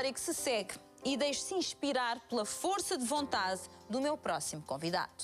história que se segue e deixe-se inspirar pela força de vontade do meu próximo convidado.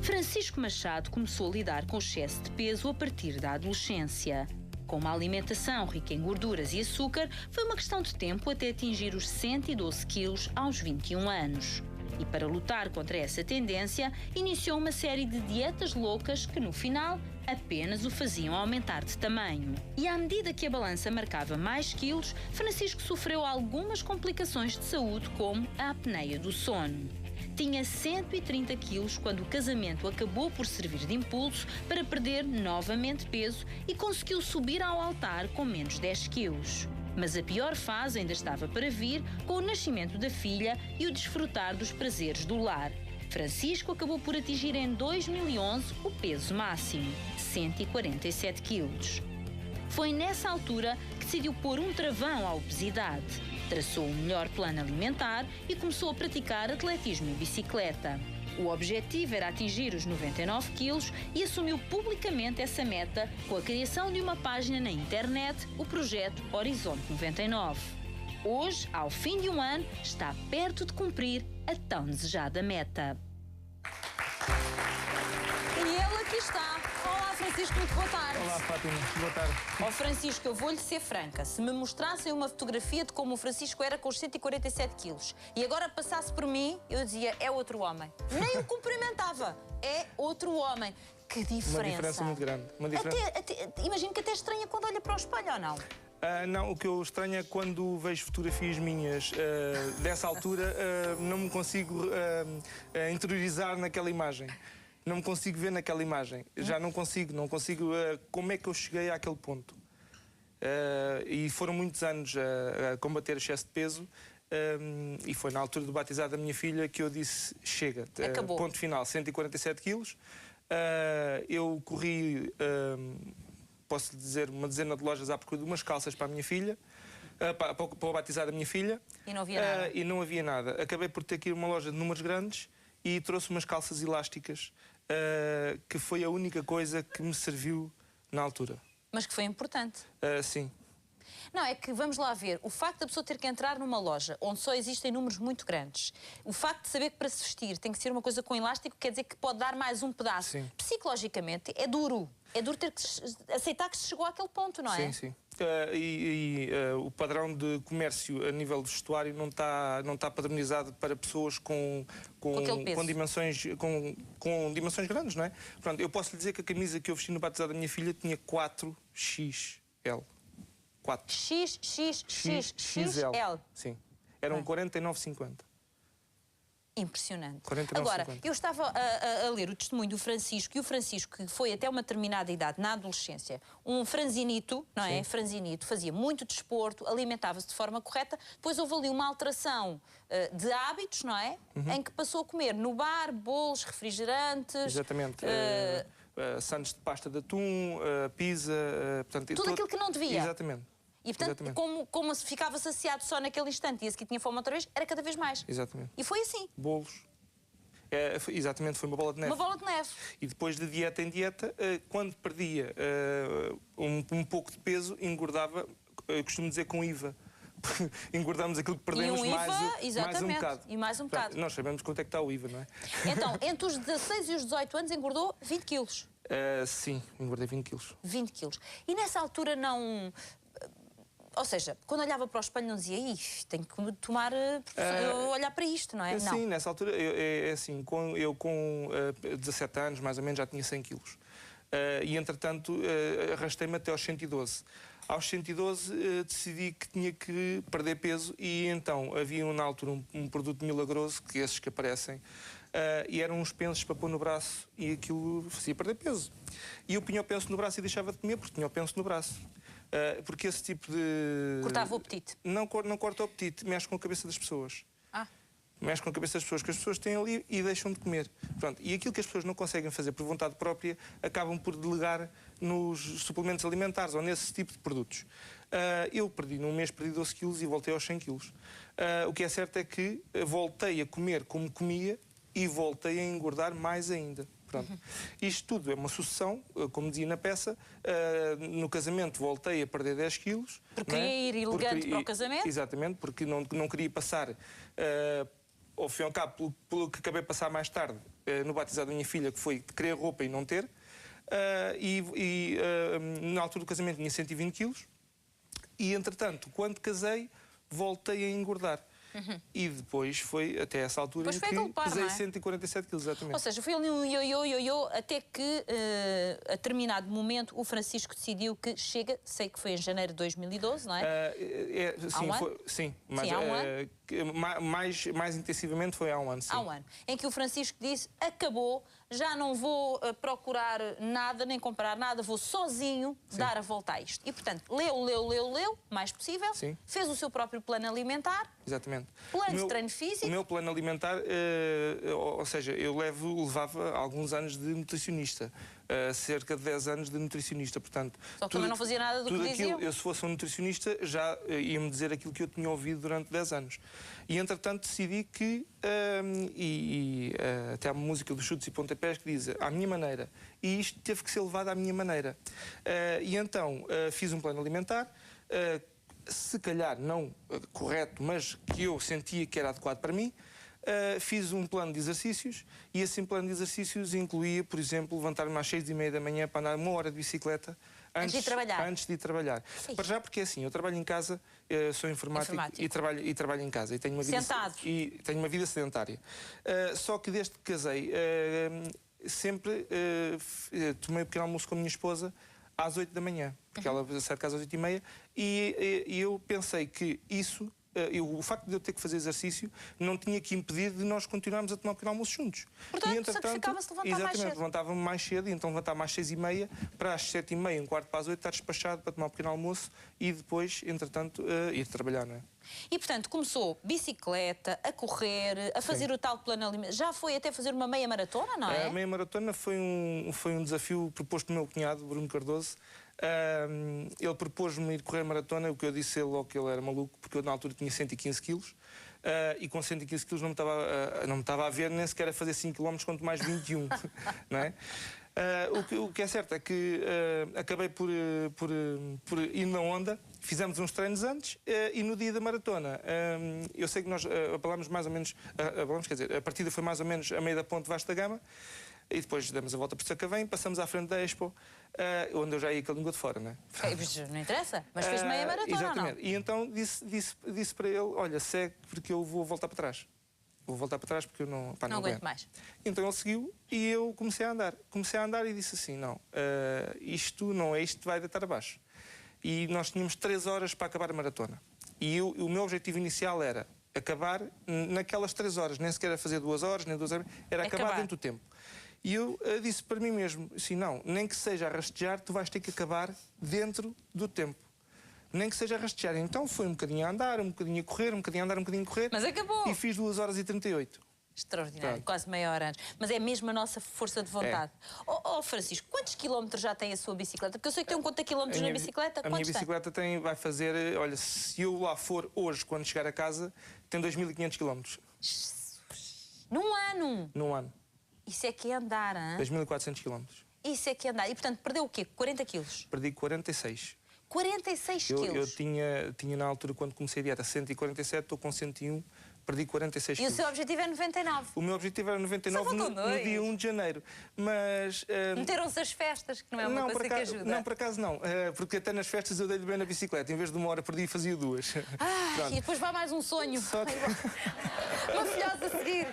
Francisco Machado começou a lidar com o excesso de peso a partir da adolescência. Com uma alimentação rica em gorduras e açúcar, foi uma questão de tempo até atingir os 112 quilos aos 21 anos. E para lutar contra essa tendência, iniciou uma série de dietas loucas que, no final, apenas o faziam aumentar de tamanho. E à medida que a balança marcava mais quilos, Francisco sofreu algumas complicações de saúde, como a apneia do sono. Tinha 130 quilos quando o casamento acabou por servir de impulso para perder novamente peso e conseguiu subir ao altar com menos 10 quilos. Mas a pior fase ainda estava para vir com o nascimento da filha e o desfrutar dos prazeres do lar. Francisco acabou por atingir em 2011 o peso máximo, 147 quilos. Foi nessa altura que decidiu pôr um travão à obesidade. Traçou um melhor plano alimentar e começou a praticar atletismo e bicicleta. O objetivo era atingir os 99 quilos e assumiu publicamente essa meta com a criação de uma página na internet, o projeto Horizonte 99. Hoje, ao fim de um ano, está perto de cumprir a tão desejada meta. E ele aqui está. Olá, Francisco, muito boa tarde. Olá, Fátima, boa tarde. Ó Francisco, eu vou-lhe ser franca. Se me mostrassem uma fotografia de como o Francisco era com os 147 quilos e agora passasse por mim, eu dizia, é outro homem. Nem o cumprimentava. É outro homem. Que diferença. Uma diferença muito grande. Uma diferença... Imagino que até estranha quando olha para o espelho, ou não? Não, o que eu estranho é quando vejo fotografias minhas dessa altura, não me consigo interiorizar naquela imagem. Não me consigo ver naquela imagem. Já não consigo como é que eu cheguei àquele ponto. E foram muitos anos a combater excesso de peso. E foi na altura do batizado da minha filha que eu disse, chega, ponto final, 147 quilos. Eu corri, posso dizer, uma dezena de lojas à procura de umas calças para a minha filha, para o batizado da minha filha. E não havia nada? E não havia nada. Acabei por ter que ir a uma loja de números grandes e trouxe umas calças elásticas, que foi a única coisa que me serviu na altura. Mas que foi importante. Sim. Não, é que, vamos lá ver, o facto da pessoa ter que entrar numa loja onde só existem números muito grandes, o facto de saber que para se vestir tem que ser uma coisa com elástico, quer dizer que pode dar mais um pedaço. Sim. Psicologicamente é duro. É duro ter que aceitar que se chegou àquele ponto, não é? Sim, sim. O padrão de comércio a nível do vestuário não está padronizado para pessoas com dimensões grandes, não é? Pronto, eu posso lhe dizer que a camisa que eu vesti no batizado da minha filha tinha 4XL. 4. XL. Sim. Eram 49,50. Impressionante. 49,50. Agora, eu estava a ler o testemunho do Francisco, e o Francisco, que foi até uma determinada idade, na adolescência, um franzinito, não é? Sim. Franzinito, fazia muito desporto, alimentava-se de forma correta, depois houve ali uma alteração de hábitos, não é? Em que passou a comer no bar, bolos, refrigerantes... Exatamente. Sandes de pasta de atum, pizza... portanto, tudo aquilo que não devia. Exatamente. E, portanto, como se ficava saciado só naquele instante e a seguir tinha fome outra vez, era cada vez mais. Exatamente. E foi assim. Bolos. Exatamente, foi uma bola de neve. Uma bola de neve. E depois de dieta em dieta, quando perdia um pouco de peso, engordava, costumo dizer, com IVA. Engordamos aquilo que perdemos IVA, mais um bocado. E mais um bocado. Nós sabemos quanto é que está o IVA, não é? Então, entre os 16 e os 18 anos engordou 20 quilos. Sim, engordei 20 quilos. 20 quilos. E nessa altura não... Ou seja, quando olhava para o espelho não dizia, tenho que tomar, olhar para isto, não é? Sim, não. Nessa altura, assim, eu com 17 anos, mais ou menos, já tinha 100 quilos. E, entretanto, arrastei-me até aos 112. Aos 112 decidi que tinha que perder peso e então havia na altura um produto milagroso, que esses que aparecem, e eram uns pensos para pôr no braço e aquilo fazia perder peso. E eu punha o penso no braço e deixava de comer porque tinha o penso no braço. Porque esse tipo de... Cortava o apetite? Não corta o apetite, mexe com a cabeça das pessoas. Mexe com a cabeça das pessoas, que as pessoas têm ali e deixam de comer. Pronto. E aquilo que as pessoas não conseguem fazer por vontade própria, acabam por delegar nos suplementos alimentares ou nesse tipo de produtos. Eu num mês perdi 12 quilos e voltei aos 100 quilos. O que é certo é que voltei a comer como comia e voltei a engordar mais ainda. Pronto. Isto tudo é uma sucessão, como dizia na peça. No casamento voltei a perder 10 quilos. Porque queria ir elegante para o casamento? Exatamente, porque não queria passar, ao fim e ao cabo, pelo que acabei de passar mais tarde, no batizado da minha filha, que foi querer roupa e não ter. Na altura do casamento tinha 120 quilos. E, entretanto, quando casei, voltei a engordar. E depois foi até essa altura em que pesei 147 quilos, exatamente. Ou seja, foi ali um ioiô, até que, a determinado momento, o Francisco decidiu que chega, sei que foi em janeiro de 2012, não é? Sim, mas há um ano? Mais intensivamente foi há um ano, sim. Há um ano, em que o Francisco disse, acabou, já não vou procurar nada, nem comprar nada, vou sozinho dar a volta a isto. E, portanto, leu, mais possível, sim. Fez o seu próprio plano alimentar. Exatamente. Plano de treino físico. O meu plano alimentar, ou seja, eu levava alguns anos de nutricionista. Cerca de 10 anos de nutricionista, portanto... Só que também não fazia nada do que diziam? Eu, se fosse um nutricionista, já ia-me dizer aquilo que eu tinha ouvido durante 10 anos. E, entretanto, decidi que... até há uma música dos Chutes e Pontapés que diz à minha maneira. E isto teve que ser levado à minha maneira. E então, fiz um plano alimentar, se calhar não correto, mas que eu sentia que era adequado para mim. Fiz um plano de exercícios e esse plano de exercícios incluía, por exemplo, levantar-me às 6h30 da manhã para andar 1 hora de bicicleta antes de ir trabalhar. Sim. Para já, porque é assim, eu trabalho em casa, sou informático. E trabalho em casa. E tenho uma vida, tenho uma vida sedentária. Só que desde que casei, sempre tomei um pequeno almoço com a minha esposa às 8 da manhã, porque ela sai de casa às 8h30, e eu pensei que isso... o facto de eu ter que fazer exercício não tinha que impedir de nós continuarmos a tomar um pequeno almoço juntos. Portanto, sacrificava-se levantar mais cedo. Exatamente, levantava-me mais cedo, e então levantava às 6h30, para às 7h30, um quarto para as 8, estar despachado para tomar um pequeno almoço e depois, entretanto, ir trabalhar, não é? E, portanto, começou bicicleta, a correr, a fazer o tal plano alimentar. Já foi até fazer uma meia maratona, não é? A meia maratona foi um desafio proposto pelo meu cunhado, Bruno Cardoso. Ele propôs-me ir correr maratona, o que eu disse logo que ele era maluco, porque eu na altura tinha 115 quilos e com 115 quilos não me estava a ver nem sequer a fazer 5 km, quanto mais 21, não é? O que é certo é que acabei por ir na onda, fizemos uns treinos antes e no dia da maratona, eu sei que nós abalámos mais ou menos, a partida foi mais ou menos a meio da ponte Vasta Gama, e depois damos a volta por Sacavém, passamos à frente da Expo, onde eu já ia com a língua de fora, não é? Não interessa, mas fez meia maratona, exatamente. Não? E então disse para ele, olha, segue porque eu vou voltar para trás. Vou voltar para trás porque eu não aguento mais. Então ele seguiu e eu comecei a andar. Comecei a andar e disse assim, não, isto não é isto que vai deitar abaixo. E nós tínhamos 3 horas para acabar a maratona. E o meu objetivo inicial era acabar naquelas 3 horas, nem sequer era fazer 2 horas, nem 2 horas, era acabar dentro do tempo. E eu disse para mim mesmo, assim, não, nem que seja a rastejar, tu vais ter que acabar dentro do tempo. Nem que seja a rastejar. Então foi um bocadinho a andar, um bocadinho a correr, um bocadinho a andar, um bocadinho a correr. Mas acabou! E fiz 2 horas e 38. Extraordinário, quase meia hora antes. Mas é mesmo a nossa força de vontade. Francisco, quantos quilómetros já tem a sua bicicleta? Porque eu sei que tem um conta de quilómetros na bicicleta. A minha bicicleta vai fazer, olha, se eu lá for hoje, quando chegar a casa, tem 2.500 quilómetros. Num ano? Num ano. Isso é que é andar, hein? 2.400 quilómetros. Isso é que é andar. E, portanto, perdeu o quê? 40 quilos? Perdi 46. 46 quilos? Eu tinha na altura, quando comecei a dieta, 147, estou com 101, perdi 46 quilos. E o seu objetivo é 99? O meu objetivo era 99 no dia 1 de janeiro. Mas... Meteram-se as festas, que não é uma coisa que ajuda. Não, por acaso não. Porque até nas festas eu dei-lhe bem na bicicleta. Em vez de 1 hora perdi e fazia 2. E depois vai mais um sonho. Só que... uma filhosa a seguir.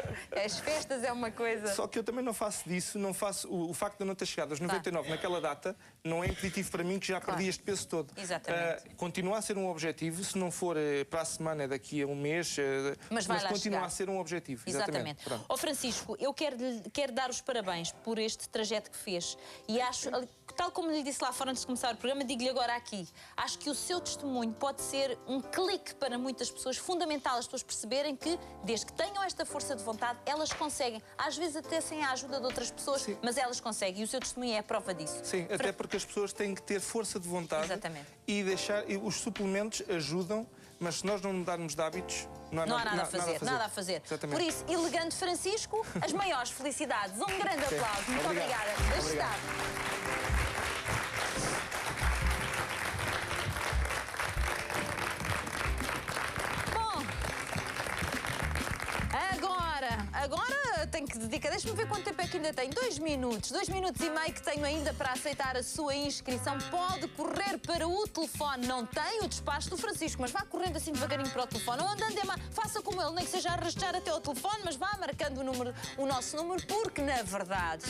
As festas é uma coisa... Só que eu também não faço disso. Não faço... O facto de eu não ter chegado aos 99 naquela data não é impeditivo para mim, que já perdi este peso todo. Exatamente. Continua a ser um objetivo. Se não for para a semana, daqui a um mês... Mas continua a ser um objetivo. Exatamente. Ó Francisco, eu quero dar os parabéns por este trajeto que fez. E acho, tal como lhe disse lá fora antes de começar o programa, digo-lhe agora aqui. Acho que o seu testemunho pode ser um clique para muitas pessoas, fundamental as pessoas perceberem que, desde que tenham esta força de vontade, elas conseguem. Às vezes até sem a ajuda de outras pessoas, sim, mas elas conseguem. E o seu testemunho é a prova disso. Sim, até porque as pessoas têm que ter força de vontade. Exatamente. E os suplementos ajudam, mas se nós não mudarmos de hábitos, Não há nada a fazer, nada a fazer. Exatamente. Por isso, elegante Francisco, as maiores felicidades. Um grande aplauso. Muito obrigada. Deixe estar. Agora tenho que dedicar, deixa-me ver quanto tempo é que ainda tenho. 2 minutos e meio que tenho ainda para aceitar a sua inscrição. Pode correr para o telefone, não tem o despacho do Francisco, mas vá correndo assim devagarinho para o telefone. Ou andando, faça como ele, nem que seja arrastar até ao telefone, mas vá marcando o nosso número, porque na verdade,